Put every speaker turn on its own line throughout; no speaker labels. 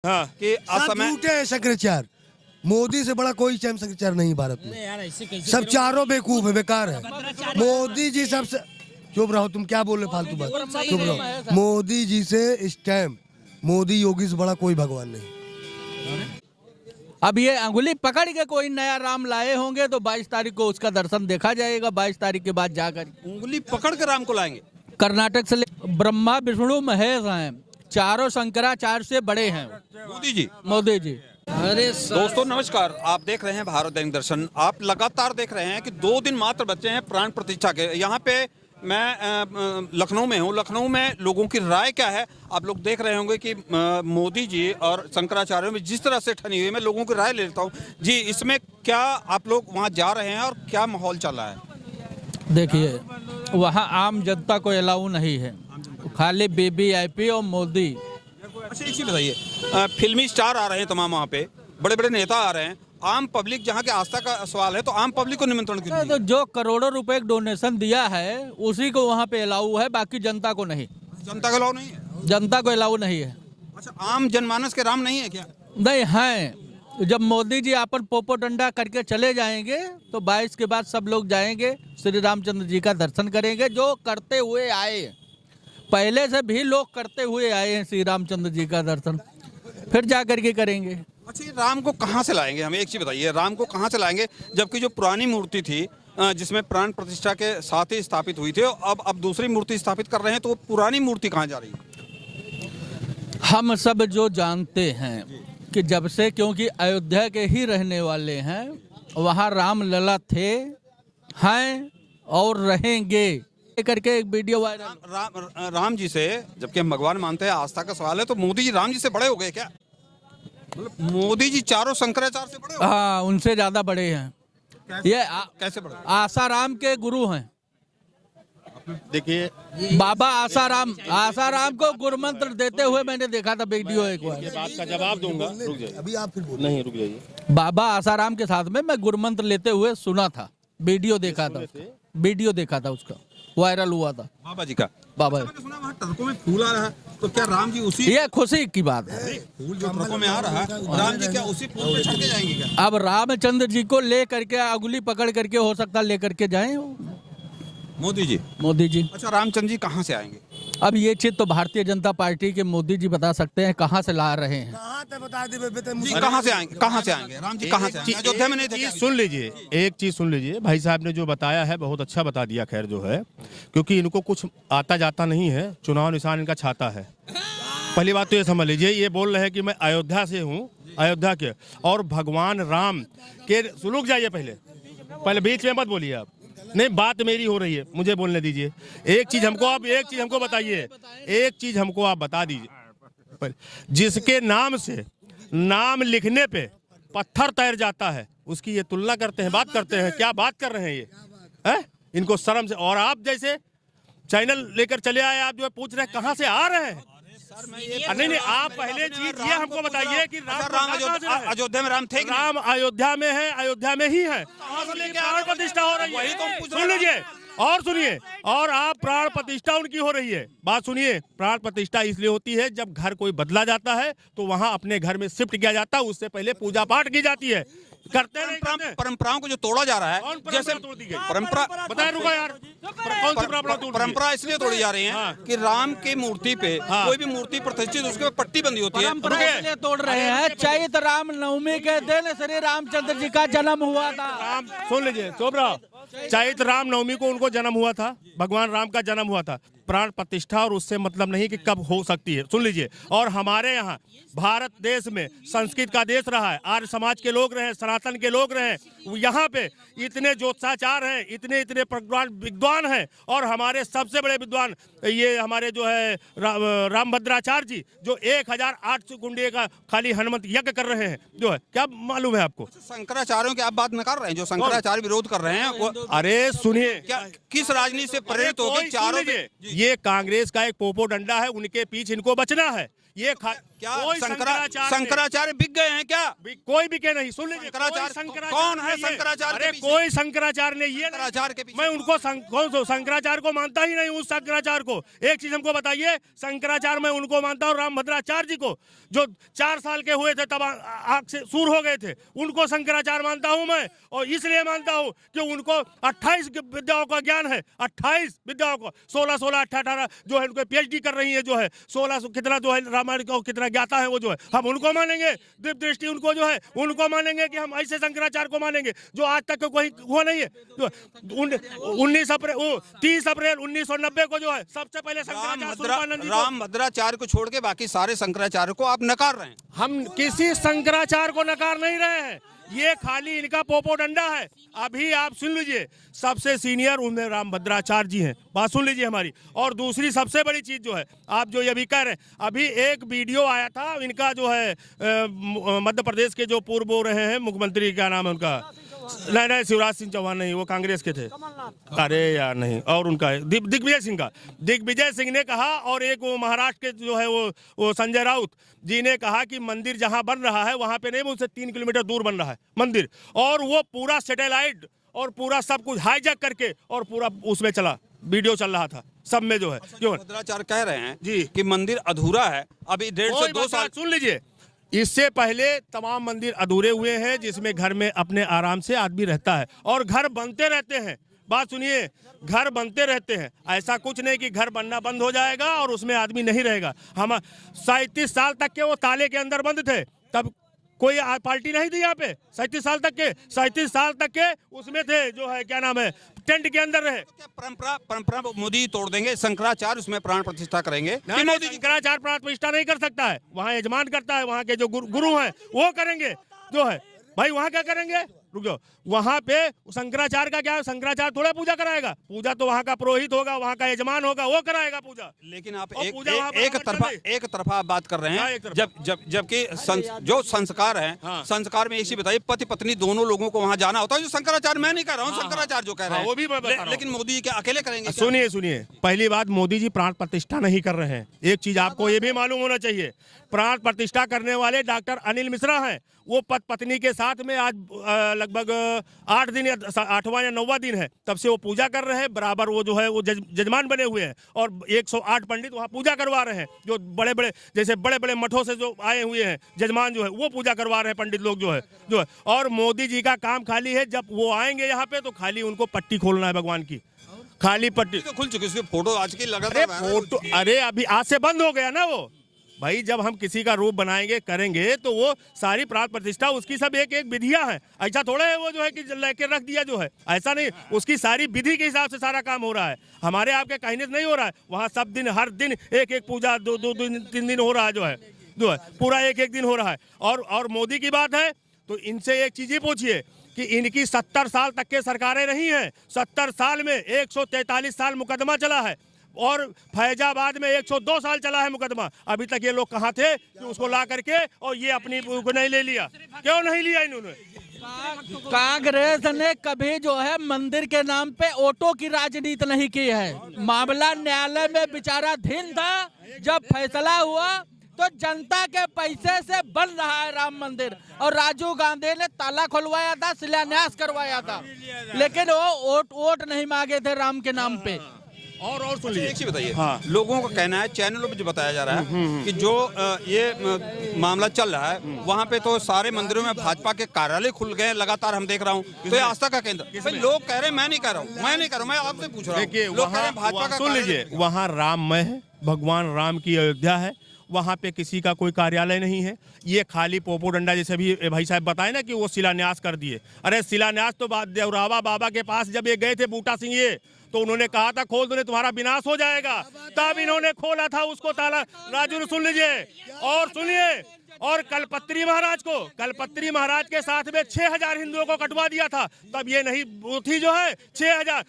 हाँ कि असमय
झूठे हैं शंकराचार्य। मोदी से बड़ा कोई चैम शंकराचार्य नहीं भारत में। सब चारों बेवकूफ है, बेकार है। मोदी जी सबसे चुप रहो, तुम क्या बोल रहे फालतू बात, चुप रहो। मोदी जी से इस टाइम मोदी योगी से बड़ा कोई भगवान नहीं।
अब ये अंगुली पकड़ के कोई नया राम लाए होंगे तो 22 तारीख को उसका दर्शन देखा जाएगा। 22 तारीख के बाद जाकर
उंगली पकड़ के राम को लाएंगे।
कर्नाटक से ब्रह्मा विष्णु महेश हैं, चारों शंकराचार्य से बड़े हैं मोदी जी।
अरे दोस्तों नमस्कार, आप देख रहे हैं भारत दैनिक दर्शन। आप लगातार देख रहे हैं कि 2 दिन मात्र बचे हैं प्राण प्रतिष्ठा के। यहाँ पे मैं लखनऊ में हूँ। लखनऊ में लोगों की राय क्या है आप लोग देख रहे होंगे कि मोदी जी और शंकराचार्यों में जिस तरह से ठनी हुई, मैं लोगों की राय ले लेता हूँ जी। इसमें क्या आप लोग वहाँ जा रहे हैं और क्या माहौल चल रहा है?
देखिए, वहाँ आम जनता को अलाउ नहीं है, खाली वीवीआईपी और मोदी।
अच्छा एक चीज बताइए, फिल्मी स्टार आ रहे हैं तमाम, वहाँ पे बड़े बड़े नेता आ रहे हैं, आम पब्लिक जहाँ के आस्था का सवाल है तो आम पब्लिक को निमंत्रण क्यों नहीं?
तो जो करोड़ों रुपए डोनेशन दिया है उसी को वहाँ पे अलाउ है, बाकी जनता को नहीं।
जनता का अलाउ नहीं है?
जनता को अलाउ नहीं है।
अच्छा, आम जनमानस के राम नहीं है क्या?
नहीं है। जब मोदी जी अपन पोपो डंडा करके चले जाएंगे तो 22 के बाद सब लोग जाएंगे, श्री रामचंद्र जी का दर्शन करेंगे। जो करते हुए आए, पहले से भी लोग करते हुए आए हैं श्री रामचंद्र जी का दर्शन, फिर जा करके करेंगे।
अच्छा, ये राम को कहाँ से लाएंगे? हमें एक चीज बताइए, राम को कहाँ से लाएंगे जबकि जो पुरानी मूर्ति थी जिसमें प्राण प्रतिष्ठा के साथ ही स्थापित हुई थी, अब दूसरी मूर्ति स्थापित कर रहे हैं, तो वो पुरानी मूर्ति कहाँ जा रही है?
हम सब जो जानते हैं कि जब से, क्योंकि अयोध्या के ही रहने वाले हैं, वहाँ राम लला थे, हैं और रहेंगे करके एक वीडियो वायरल।
राम जी से, जबकि हम भगवान मानते हैं, आस्था का सवाल है, तो मोदी जी राम जी से बड़े हो गए क्या? मतलब मोदी जी चारों शंकराचार्य से बड़े हो?
हाँ, उनसे ज्यादा बड़े हैं। ये
कैसे बड़े?
आसाराम के गुरु हैं।
देखिए,
बाबा आसाराम को गुरु मंत्र देते हुए मैंने देखा था वीडियो एक बार।
ये बात का जवाब दूंगा, रुक जाइए।
अभी आप फिर बोलो।
नहीं, रुक जाइए।
बाबा आसाराम के साथ में मैं गुरु मंत्र लेते हुए सुना था, वीडियो देखा था उसका, वायरल हुआ था
बाबा जी का।
बाबा,
मैंने सुना वहाँ ट्रकों में फूल आ रहा है, तो क्या राम जी उसी
ये खुशी की बात है।
फूल जो ट्रकों में आ रहा है, राम जी क्या उसी फूल पे चढ़ के जाएंगे क्या?
अब रामचंद्र जी को ले करके अंगुली पकड़ करके हो सकता ले करके जाएं
मोदी जी। अच्छा, रामचंद्र जी कहाँ से आएंगे?
अब ये चीज तो भारतीय जनता पार्टी के मोदी जी बता सकते हैं कहाँ से ला रहे हैं।
कहाँ से आएंगे राम जी? कहाँ से आएंगे? अयोध्या में नहीं थे?
सुन लीजिए, एक चीज सुन लीजिए, भाई साहब ने जो बताया है बहुत अच्छा बता दिया। खैर जो है, क्योंकि इनको कुछ आता जाता नहीं है, चुनाव निशान इनका छाता है। पहली बात तो ये समझ लीजिए, ये बोल रहे हैं कि मैं अयोध्या से हूँ, अयोध्या के, और भगवान राम के। रुक जाइए, पहले बीच में मत बोलिए आप। नहीं, बात मेरी हो रही है, मुझे बोलने दीजिए। एक चीज हमको बताइए, एक चीज हमको आप बता दीजिए। जिसके नाम से नाम लिखने पे पत्थर तैर जाता है, उसकी ये तुलना करते हैं, बात करते हैं। क्या बात कर रहे हैं ये? है इनको शर्म से। और आप जैसे चैनल लेकर चले आए, आप जो है पूछ रहे हैं कहाँ से आ रहे हैं। नहीं, आप पहले चीज ये हमको बताइए कि राम
अयोध्या में राम थे?
राम अयोध्या में है, अयोध्या में ही है। प्राण प्रतिष्ठा हो रही है, सुन लीजिए और सुनिए। और आप प्राण प्रतिष्ठा उनकी हो रही है, बात सुनिए। प्राण प्रतिष्ठा इसलिए होती है जब घर कोई बदला जाता है तो वहाँ अपने घर में शिफ्ट किया जाता है, उससे पहले पूजा पाठ की जाती है। करते नहीं,
परंपराओं को जो तोड़ा जा रहा है, जैसे परंपरा बताए, रुको यार, परंपरा इसलिए तोड़ी जा रही है कि राम की मूर्ति पे कोई भी मूर्ति प्रतिष्ठित, उसके पे पट्टी बंदी होती है।
इसलिए तोड़ रहे हैं। चैत्र राम नवमी के दिन श्री रामचंद्र जी का जन्म हुआ था।
सुन लीजिए, चैत्र राम नवमी को उनको जन्म हुआ था, भगवान राम का जन्म हुआ था। प्राण प्रतिष्ठा और उससे मतलब नहीं कि कब हो सकती है, सुन लीजिए। और हमारे यहाँ भारत देश में संस्कृत का देश रहा है, आर्य समाज के लोग रहे, सनातन के लोग रहे, यहाँ पे इतने ज्योतिषाचार हैं, इतने विद्वान हैं। और हमारे सबसे बड़े विद्वान ये हमारे जो है रामभद्राचार्य जी, जो 1800 गुंडे का खाली हनुमत यज्ञ कर रहे हैं, जो है, क्या मालूम है आपको?
शंकराचार्यों के आप बात नकार रहे हैं, जो शंकराचार्य विरोध कर रहे हैं वो,
अरे सुनिए,
क्या किस राजनीति से प्रेरित होकर चारों?
ये कांग्रेस का एक पोपो डंडा है, उनके पीछे इनको बचना है। ये
क्या
कोई
शंकराचार्य बिक गए हैं क्या?
कोई बिके नहीं। सुन लीजिए,
शंकराचार्य कौन है? शंकराचार्य
अरे कोई शंकराचार्य नहीं, ये
शंकराचार्य के पीछे
मैं उनको कौन शंकराचार्य को मानता ही नहीं। उस शंकराचार्य को एक चीज हमको बताइए, शंकराचार्य मैं उनको मानता हूँ, रामभद्राचार्य जी को जो 4 साल के हुए थे तब आग से सूर हो गए थे, उनको शंकराचार्य मानता हूँ मैं। और इसलिए मानता हूँ कि उनको 28 विद्याओं का ज्ञान है, 28 विद्याओं का, 16 18 जो है उनको PhD कर रही है, जो है 16 कितना जो है रामायण को कितना ज्ञाता है, वो जो है हम उनको मानेंगे। दिव्य दृष्टि उनको जो है उनको मानेंगे कि हम ऐसे शंकराचार्य को मानेंगे जो आज तक कोई हुआ नहीं है। 30 अप्रैल 1990 को जो है सबसे पहले शंकराचार्य
रामभद्राचार्य को छोड़ के बाकी सारे शंकराचार्य को आप नकार रहे हैं।
हम किसी शंकराचार्य को नकार नहीं रहे हैं, ये खाली इनका पोपोडंडा है। अभी आप सुन लीजिए, सबसे सीनियर उनमें रामभद्राचार्य जी हैं, बात सुन लीजिए हमारी। और दूसरी सबसे बड़ी चीज जो है, आप जो ये भी कह रहे हैं, अभी एक वीडियो आया था इनका जो है मध्य प्रदेश के जो पूर्व हो रहे हैं मुख्यमंत्री, क्या नाम है उनका, नहीं शिवराज सिंह चौहान नहीं, वो कांग्रेस के थे, अरे यार नहीं, और उनका दिग्विजय सिंह का, दिग्विजय सिंह ने कहा, और एक वो महाराष्ट्र के जो है वो संजय राउत जी ने कहा कि मंदिर जहां बन रहा है वहां पे नहीं, उससे 3 किलोमीटर दूर बन रहा है मंदिर, और वो पूरा सैटेलाइट और पूरा सब कुछ हाईजैक करके और पूरा उसमें चला, वीडियो चल रहा था सब में जो है। क्यों
भद्राचार्य कह रहे हैं
जी
कि मंदिर अधूरा है, अभी 1.5 से 2 साल।
सुन लीजिए, इससे पहले तमाम मंदिर अधूरे हुए हैं जिसमें घर में अपने आराम से आदमी रहता है, और घर बनते रहते हैं। बात सुनिए, घर बनते रहते हैं, ऐसा कुछ नहीं कि घर बनना बंद हो जाएगा और उसमें आदमी नहीं रहेगा। हम 37 साल तक के वो ताले के अंदर बंद थे, तब कोई पार्टी नहीं थी यहाँ पे। 37 साल तक के उसमें थे, जो है क्या नाम है, टेंट के अंदर रहे।
परंपरा मोदी तोड़ देंगे, शंकराचार्य उसमें प्राण प्रतिष्ठा करेंगे।
मोदी शंकराचार्य प्राण प्रतिष्ठा नहीं कर सकता है, वहाँ यजमान करता है, वहाँ के जो गुरु हैं वो करेंगे। जो है भाई वहाँ क्या करेंगे, रुक जाओ, वहाँ पे शंकराचार्य का क्या है, शंकराचार्य थोड़ा पूजा कराएगा, पूजा तो वहाँ का पुरोहित होगा, वहाँ का यजमान होगा, वो कराएगा पूजा।
लेकिन आप एक तरफा आप बात कर रहे हैं, जबकि जो संस्कार है, संस्कार में एक चीज बताइए, पति पत्नी दोनों लोगों को वहाँ जाना होता है। जो शंकराचार्य मैं नहीं कह रहा हूँ, शंकराचार्य जो कह रहे हैं
वो भी मैं बता रहा हूं।
लेकिन मोदी क्या अकेले करेंगे?
सुनिए, पहली बात, मोदी जी प्राण प्रतिष्ठा नहीं कर रहे हैं। एक चीज आपको ये भी मालूम होना चाहिए, प्राण प्रतिष्ठा करने वाले डॉक्टर अनिल मिश्रा हैं, वो पत्नी के साथ में आज लगभग 8 दिन या 8वां या 9वां दिन है, तब से वो पूजा कर रहे हैं बराबर। वो जो है वो जजमान बने हुए हैं, और 108 पंडित वहाँ पूजा करवा रहे हैं, जो बड़े बड़े जैसे बड़े बड़े मठों से जो आए हुए हैं जजमान जो है वो पूजा करवा रहे हैं, पंडित लोग जो है। और मोदी जी का काम खाली है, जब वो आएंगे यहाँ पे तो खाली उनको पट्टी खोलना है भगवान की, खाली पट्टी
तो खुल चुकी, उसकी फोटो आज की लगातार
फोटो, अरे अभी आज से बंद हो गया ना वो। भाई जब हम किसी का रूप बनाएंगे करेंगे तो वो सारी प्राण प्रतिष्ठा उसकी सब एक विधियां हैं, ऐसा थोड़ा है वो जो है कि लेके रख दिया जो है, ऐसा नहीं, उसकी सारी विधि के हिसाब से सारा काम हो रहा है। हमारे आपके कहने से नहीं हो रहा है, वहाँ सब दिन हर दिन एक पूजा 2 दिन 3 दिन हो रहा है, जो है पूरा एक दिन हो रहा है। और मोदी की बात है तो इनसे एक चीज ही पूछिए कि इनकी 70 साल तक के सरकारें रही हैं, 70 साल में 143 साल मुकदमा चला है, और फैजाबाद में 102 साल चला है मुकदमा। अभी तक ये लोग कहाँ थे कि उसको ला करके और ये अपनी को नहीं ले लिया, क्यों नहीं लिया इन्होंने?
कांग्रेस ने कभी जो है मंदिर के नाम पे ऑटो की राजनीति नहीं की है। मामला न्यायालय में विचाराधीन था, जब फैसला हुआ तो जनता के पैसे से बन रहा है राम मंदिर, और राजीव गांधी ने ताला खुलवाया था, शिलान्यास करवाया था, लेकिन वो वोट नहीं मांगे थे राम के नाम पे।
और सुन लीजिए, एक चीज बताइए, लोगों का कहना है, चैनलों पे जो बताया जा रहा है कि जो ये मामला चल रहा है वहाँ पे तो सारे मंदिरों में भाजपा के कार्यालय खुल गए, लगातार हम देख रहा हूँ, तो ये आस्था का केंद्र। भाई लोग कह रहे हैं, मैं नहीं कह रहा हूँ, मैं आपसे पूछ रहा हूँ। लोग कह रहे हैं भाजपा का,
सुन लीजिए, वहाँ राममय है, भगवान राम की अयोध्या है, वहाँ पे किसी का कोई कार्यालय नहीं है। ये खाली पोपोडंडा, जैसे भी भाई साहब बताए ना कि वो शिलान्यास कर दिए, अरे शिलान्यास तो देवरावा बाबा के पास जब ये गए थे बूटा सिंह ये, तो उन्होंने कहा था खोल दो तुम्हारा विनाश हो जाएगा, तब इन्होंने खोला था उसको ताला। राजू सुन लीजिए और सुनिए, और कलपत्री महाराज के साथ में 6000 हिंदुओं को कटवा दिया था, तब ये नहीं वो थी जो है 6000।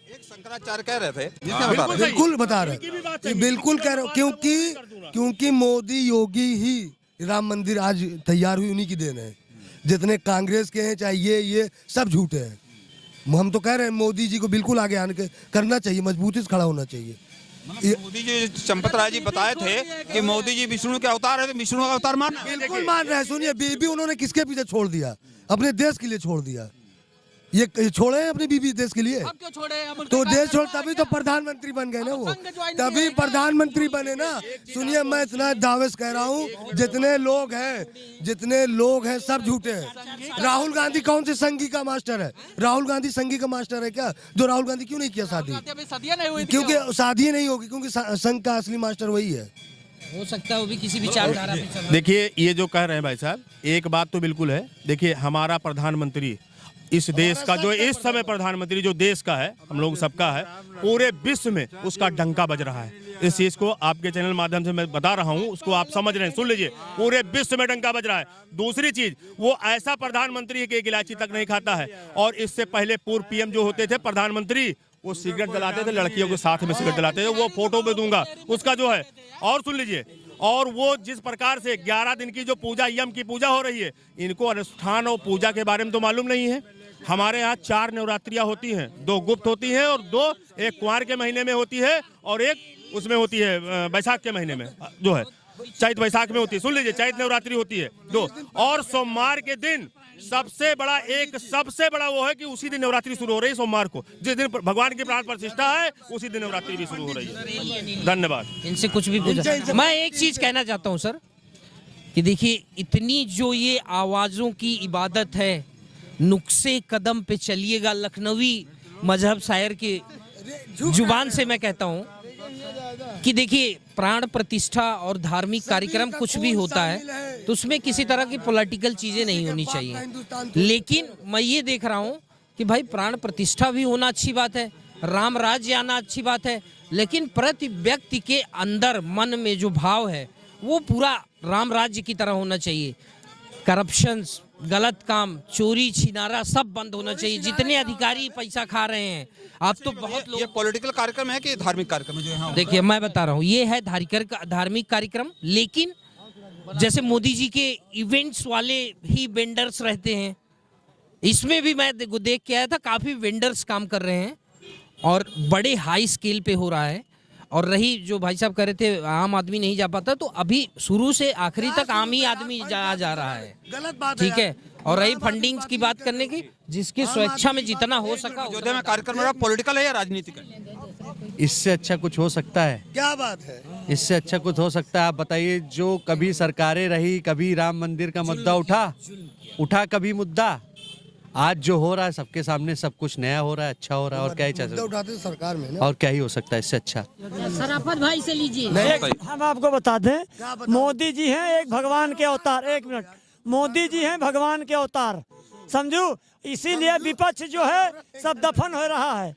एक शंकराचार्य कह रहे थे,
बिल्कुल बता रहे, बिल्कुल कह रहे, क्योंकि मोदी योगी ही राम मंदिर आज तैयार हुई, उन्हीं की देन है। जितने कांग्रेस के हैं चाहे ये सब झूठे हैं। हम तो कह रहे हैं मोदी जी को बिल्कुल आगे आने के करना चाहिए, मजबूती से खड़ा होना चाहिए।
मोदी जी चंपत राय जी बताए थे कि मोदी जी विष्णु के अवतार है, तो विष्णु का अवतार मानना।
बिल्कुल मान रहे हैं। सुनिए, बीबी उन्होंने किसके पीछे छोड़ दिया? अपने देश के लिए छोड़ दिया। ये छोड़े हैं अपनी बीबी देश के लिए?
अब क्यों छोड़े? अब उनके
तो
बाद
देश छोड़, तभी तो प्रधानमंत्री बन गए ना वो, तभी प्रधानमंत्री बने ना। सुनिए, मैं इतना दावे से कह रहा हूँ, जितने लोग हैं सब झूठे हैं। राहुल गांधी कौन से संघी का मास्टर है? राहुल गांधी संघी का मास्टर है क्या? जो राहुल गांधी क्यों नहीं किया शादी?
अभी शादियां नहीं हुई थी।
क्योंकि शादी नहीं होगी, क्योंकि संघ का असली मास्टर वही है।
हो सकता है वो भी किसी विचारधारा पे चल रहा है।
देखिए, ये जो कह रहे हैं भाई साहब, एक बात तो बिल्कुल है। देखिए, हमारा प्रधानमंत्री इस देश का, जो इस समय प्रधानमंत्री जो देश का है, हम लोग सबका है, पूरे विश्व में उसका डंका बज रहा है। इस चीज को आपके चैनल माध्यम से मैं बता रहा हूं, उसको आप समझ रहे हैं, सुन लीजिए, पूरे विश्व में डंका बज रहा है। दूसरी चीज, वो ऐसा प्रधानमंत्री है कि एक इलायची तक नहीं खाता है। और इससे पहले पूर्व पीएम जो होते थे प्रधानमंत्री, वो सिगरेट जलाते थे, लड़कियों के साथ में सिगरेट जलाते थे। वो फोटो पे दूंगा उसका जो है। और सुन लीजिए, और वो जिस प्रकार से 11 दिन की जो पूजा, यम की पूजा हो रही है, इनको अनुष्ठान और पूजा के बारे में तो मालूम नहीं है। हमारे यहाँ 4 नवरात्रियां होती हैं, 2 गुप्त होती हैं और 2 एक कुंवार के महीने में होती है और एक उसमें होती है बैसाख के महीने में, जो है चैत बैसाख में होती है। सुन लीजिए, चैत नवरात्रि होती है 2। और सोमवार के दिन सबसे बड़ा वो है कि उसी दिन नवरात्रि शुरू हो रही है। सोमवार को, जिस दिन भगवान की प्राण प्रतिष्ठा है, उसी दिन नवरात्रि भी शुरू हो रही है। धन्यवाद।
इनसे कुछ भी पूछा। मैं एक चीज कहना चाहता हूँ सर, कि देखिए, इतनी जो ये आवाजों की इबादत है, नुक्से कदम पे चलिएगा, लखनवी मजहब शायर की जुबान से मैं कहता हूँ कि देखिए, प्राण प्रतिष्ठा और धार्मिक कार्यक्रम कुछ भी होता है तो उसमें किसी तरह की पॉलिटिकल चीजें नहीं होनी चाहिए। लेकिन मैं ये देख रहा हूँ कि भाई, प्राण प्रतिष्ठा भी होना अच्छी बात है, राम राज्य आना अच्छी बात है, लेकिन प्रति व्यक्ति के अंदर मन में जो भाव है वो पूरा राम राज्य की तरह होना चाहिए। करप्शन, गलत काम, चोरी छिनारा सब बंद होना चाहिए। जितने अधिकारी पैसा खा रहे हैं, अब तो बहुत लोग।
ये पॉलिटिकल कार्यक्रम है कि धार्मिक कार्यक्रम है जो यहाँ?
देखिए, मैं बता रहा हूँ, ये है धार्मिक कार्यक्रम, लेकिन जैसे मोदी जी के इवेंट्स वाले ही वेंडर्स रहते हैं, इसमें भी मैं देख के आया था, काफी वेंडर्स काम कर रहे हैं और बड़े हाई स्केल पे हो रहा है। और रही जो भाई साहब कह रहे थे आम आदमी नहीं जा पाता, तो अभी शुरू से आखिरी तक आम ही आदमी जा रहा है।
गलत बात है,
ठीक है। और रही फंडिंग की बात करने की, जिसकी स्वेच्छा में जितना हो सका।
अयोध्या में कार्यक्रम पॉलिटिकल है या राजनीतिक है?
इससे अच्छा कुछ हो सकता है?
क्या बात है?
इससे अच्छा कुछ हो सकता है? आप बताइए, जो कभी सरकारें रही, कभी राम मंदिर का मुद्दा उठा कभी मुद्दा, आज जो हो रहा है सबके सामने, सब कुछ नया हो रहा है, अच्छा हो रहा है, और क्या ही चाहिए?
उठाते सरकार में ना,
और क्या ही हो सकता है इससे अच्छा?
सराफत भाई से लीजिए।
हम आपको बता दें, मोदी जी हैं एक भगवान के अवतार। 1 मिनट, मोदी जी हैं भगवान के अवतार, समझू। इसीलिए विपक्ष जो है सब दफन हो रहा है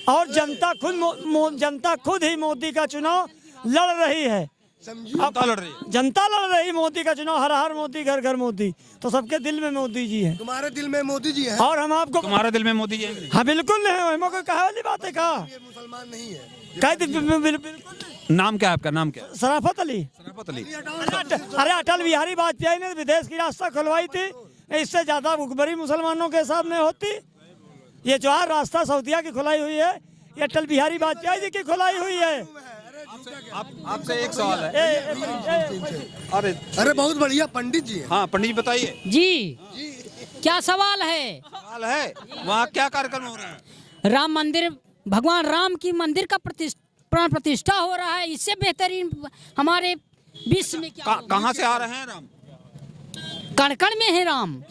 और जनता खुद ही मोदी का चुनाव लड़ रही है। जनता लड़ रही मोदी का चुनाव। हर हर मोदी, घर घर मोदी, तो सबके दिल में मोदी जी हैं।
तुम्हारे दिल में मोदी जी हैं?
और हम आपको,
तुम्हारे दिल में मोदी जी हैं?
हाँ बिल्कुल नहीं, हम कोई कहा वाली बात है, कहा
मुसलमान नहीं है।
बिल्कुल।
नाम क्या है आपका? नाम क्या है?
सराफत अली।
सराफत अली।
अरे अटल बिहारी वाजपेयी ने विदेश की रास्ता खुलवाई थी, इससे ज्यादा भुखमरी मुसलमानों के साथ में होती। ये जो रास्ता सऊदिया की खुलाई हुई है, ये अटल बिहारी वाजपेयी जी की खुलाई हुई है।
आपसे एक सवाल है।
अरे बहुत बढ़िया पंडित जी हैं।
हाँ पंडित जी बताइए।
जी, क्या सवाल है?
सवाल है, वहाँ क्या कार्यक्रम हो रहा है?
राम मंदिर, भगवान राम की मंदिर का प्राण प्रतिष्ठा हो रहा है। इससे बेहतरीन हमारे विश्व में क्या होगा?
कहाँ से आ रहे हैं राम?
कण कण में है राम।